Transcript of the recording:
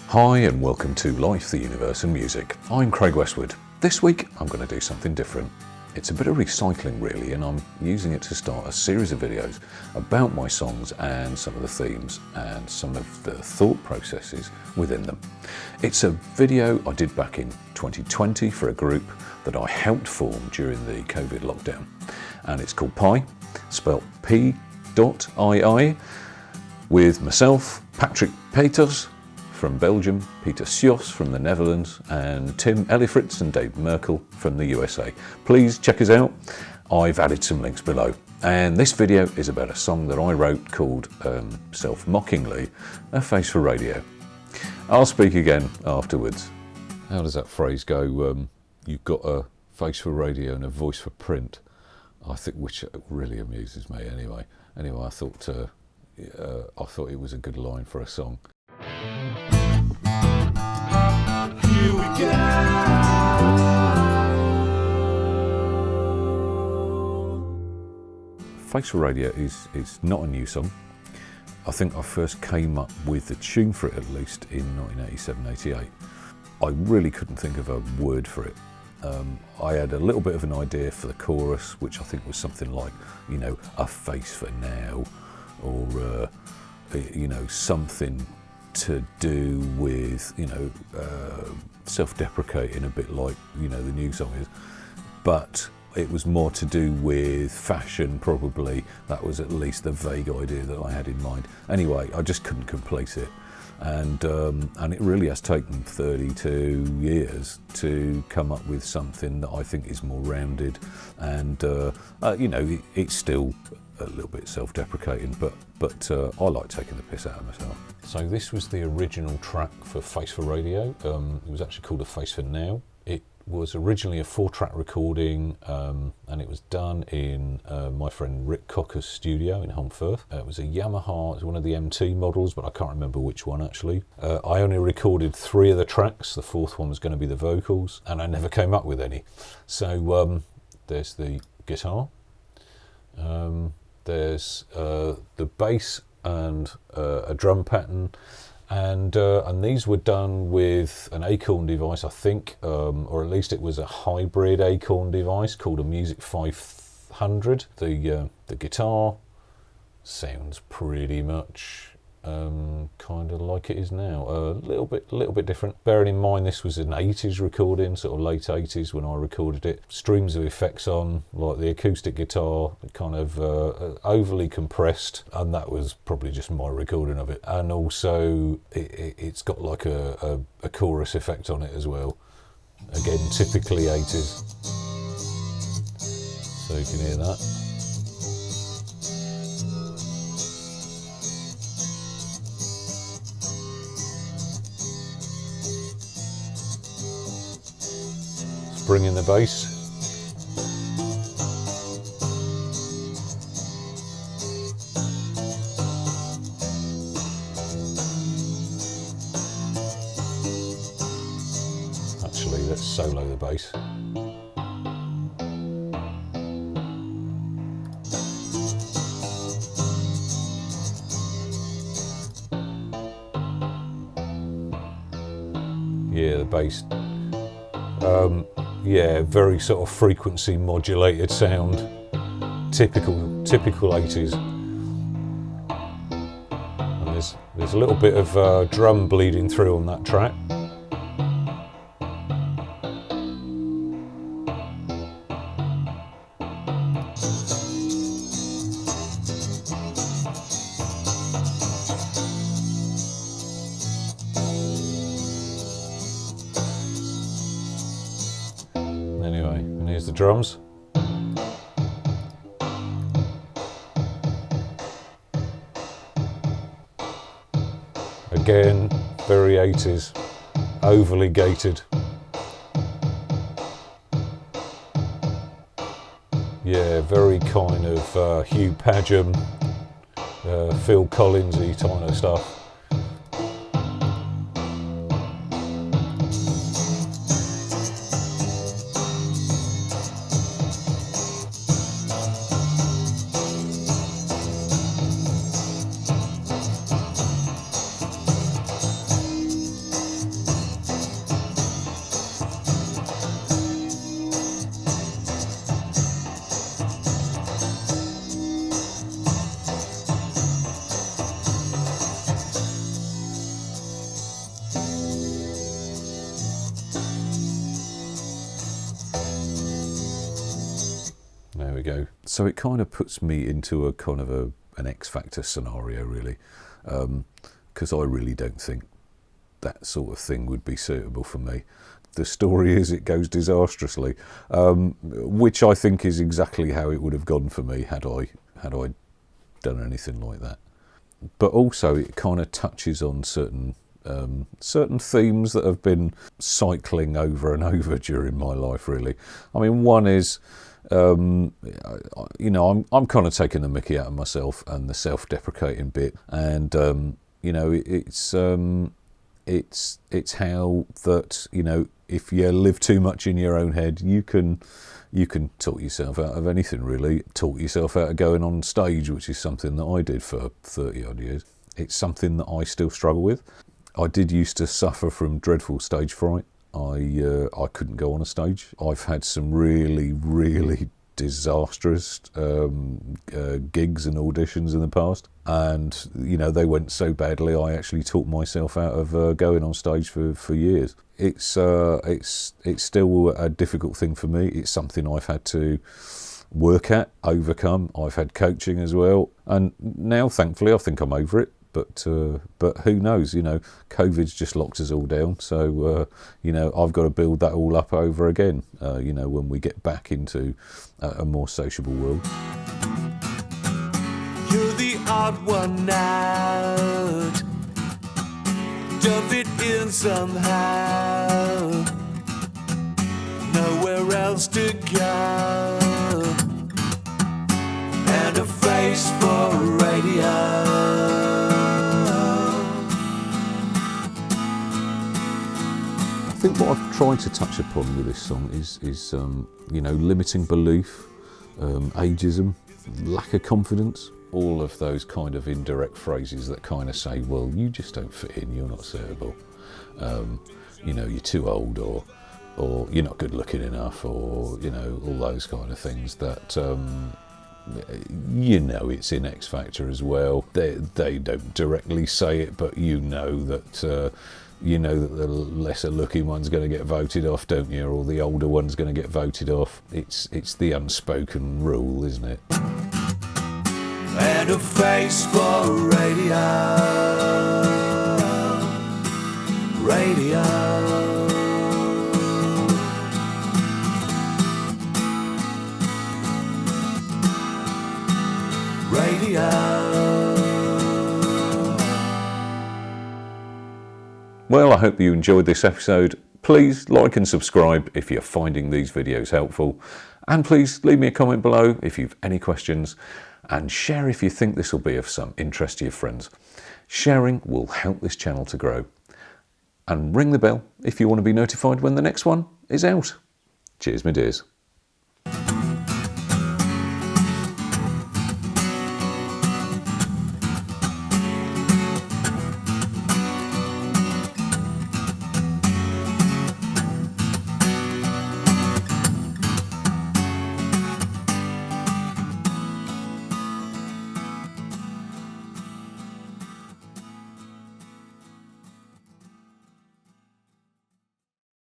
Hi and welcome to Life, the Universe and Music. I'm Craig Westwood. This week I'm going to do something different. It's a bit of recycling really, and I'm using it to start a series of videos about my songs and some of the themes and some of the thought processes within them. It's a video I did back in 2020 for a group that I helped form during the COVID lockdown, and it's called Pi, spelt P.ii-Day, with myself, Patrick Peters from Belgium, Peter Sjos from the Netherlands, and Tim Elifritz and Dave Merkel from the USA. Please check us out. I've added some links below. And this video is about a song that I wrote called, self-mockingly, A Face for Radio. I'll speak again afterwards. How does that phrase go? You've got a face for radio and a voice for print. I think, which really amuses me anyway. Anyway, I thought it was a good line for a song. Here we go. Face for Radio is not a new song. I think I first came up with the tune for it at least in 1987-88. I really couldn't think of a word for it. I had a little bit of an idea for the chorus, which I think was something like, you know, a face for now, or you know, something to do with, you know, self-deprecating, a bit like, you know, the new song is, but it was more to do with fashion probably. That was at least the vague idea that I had in mind. Anyway, I just couldn't complete it, and it really has taken 32 years to come up with something that I think is more rounded, and you know, it's still a little bit self-deprecating, but I like taking the piss out of myself. So this was the original track for Face for Radio. It was actually called A Face for Now. It was originally a 4-track recording, and it was done in my friend Rick Cocker's studio in Holmfirth. It was a Yamaha, it was one of the MT models, but I can't remember which one actually. I only recorded 3 of the tracks, the 4th one was going to be the vocals, and I never came up with any. So there's the guitar. There's the bass and a drum pattern, and these were done with an Acorn device, I think, or at least it was a hybrid Acorn device called a Music 500. The guitar sounds pretty much kind of like it is now, a little bit different. Bearing in mind this was an 80s recording, sort of late 80s when I recorded it. Streams of effects on, like the acoustic guitar, kind of overly compressed, and that was probably just my recording of it. And also it's got like a chorus effect on it as well, again typically 80s, so you can hear that. Bring in the bass. Actually, let's solo the bass. Yeah, the bass. Yeah, very sort of frequency modulated sound, typical 80s. And there's a little bit of drum bleeding through on that track. Anyway, and here's the drums. Again, very 80s, overly gated. Yeah, very kind of Hugh Padgham, Phil Collins-y kind of stuff. So it kind of puts me into a kind of an X Factor scenario, really, because I really don't think that sort of thing would be suitable for me. The story is it goes disastrously, which I think is exactly how it would have gone for me had I done anything like that. But also it kind of touches on certain themes that have been cycling over and over during my life, really. I mean, one is, I'm kind of taking the mickey out of myself and the self-deprecating bit, and it's how that, if you live too much in your own head, you can talk yourself out of anything, really. Talk yourself out of going on stage, which is something that I did for 30 odd years. It's something that I still struggle with. I did used to suffer from dreadful stage fright. I couldn't go on a stage. I've had some really, really disastrous gigs and auditions in the past, and they went so badly I actually talked myself out of going on stage for years. It's still a difficult thing for me. It's something I've had to work at, overcome. I've had coaching as well, and now thankfully I think I'm over it. But who knows? COVID's just locked us all down. So I've got to build that all up over again. When we get back into a more sociable world. You're the odd one out. Don't fit in somehow. Nowhere else to go. And a face for radio. I think what I've tried to touch upon with this song is limiting belief, ageism, lack of confidence, all of those kind of indirect phrases that kind of say, well, you just don't fit in, you're not suitable, you're too old, or you're not good looking enough, or all those kind of things that it's in X Factor as well. They don't directly say it, but that that the lesser looking one's going to get voted off, don't you? Or the older one's going to get voted off. It's the unspoken rule, isn't it? And a face for radio. Radio. Well, I hope you enjoyed this episode. Please like and subscribe if you're finding these videos helpful. And please leave me a comment below if you've any questions. And share if you think this will be of some interest to your friends. Sharing will help this channel to grow. And ring the bell if you want to be notified when the next one is out. Cheers, my dears.